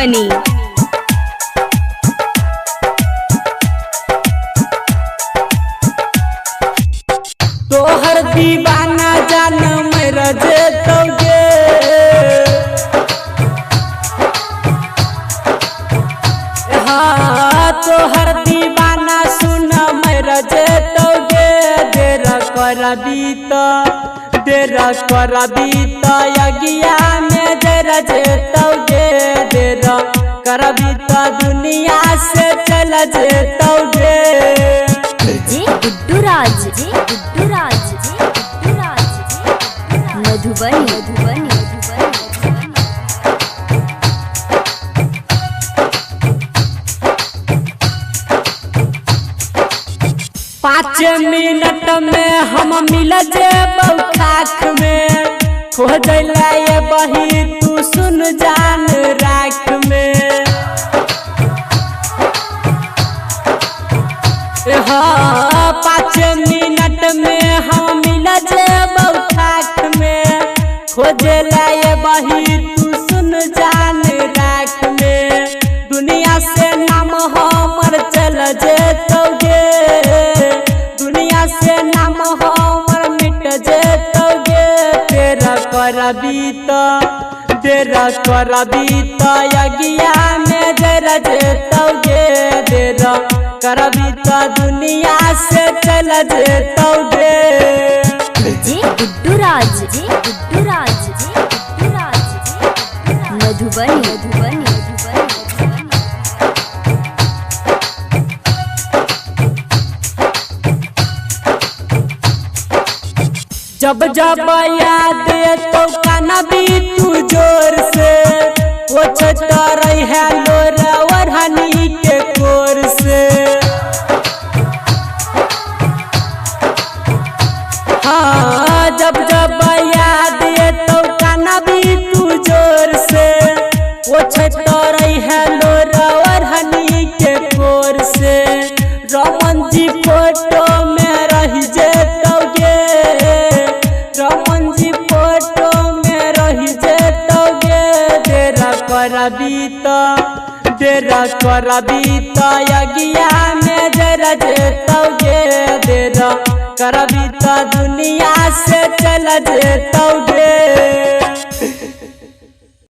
मधुबनी। तोहर दीवाना जान मेरा जेतोगे, हाँ तोहर दीवाना सुन मेरा जेतोगे। देर करबी तो यज्ञा में जरा जेतोगे। देर करबी तो दुनिया से चल जेतोगे। गुड्डू राज मधुबनी। 5 मिनट में हम मिल जेबौ खाख में। खोजला ये बही तू सुन जान राख में। हाँ 5 मिनट में हम मिल जेबौ खाख में। खोजला ये बही तू सुन जान राख में। दुनिया से नाम हमर चल जेतोगे। दुनिया से नाम हमर मिट जेतोगे। देर करबी तो यज्ञा में जरा जेतोगे। देर करबी तो दुनिया से चल जेतोगे। गुड्डू राज मधुबनी। जब जब याद तो काना भी तू जोर से। पोछता रही है लोरा वरहनी के कोर से। हाँ जब जब याद तो काना भी तू जोर से। पोछता रही है लोरा वरहनी के कोर से। रमन जी फोटो में रही जेतोगे। रमन जी फोटो में रही जेतोगे। देर करबी तो यज्ञा में जरा जेतोगे। देर करबी तो दुनिया से चल जेतोगे।